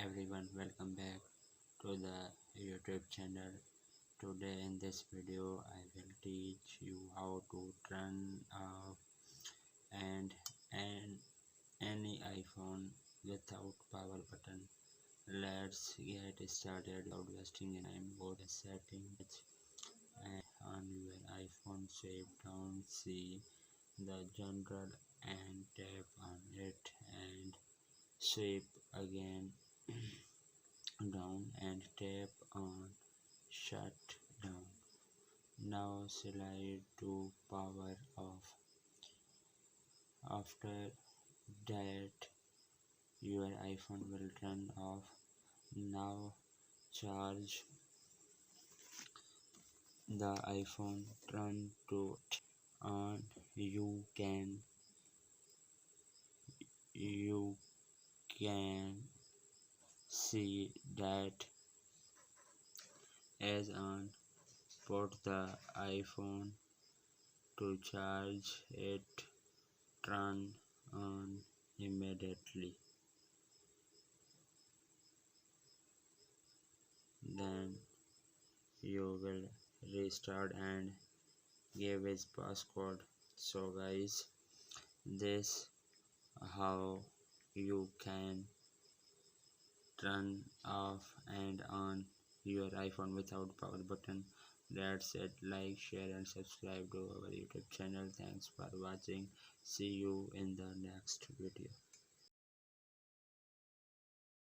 Everyone, welcome back to the YouTube channel. Today in this video I will teach you how to turn off and any iPhone without power button. Let's get started without wasting any time. Go to settings and on your iPhone, swipe down, see the general and tap on it, and swipe again down and tap on shut down. Now slide to power off. After that your iPhone will turn off. Now charge the iPhone, turn to on. You can see that as on. Put the iPhone to charge it, turn on immediately. Then you will restart and give his passcode. So guys, this how you can turn off and on your iPhone without power button. That's it. Like, share and subscribe to our YouTube channel. Thanks for watching. See you in the next video.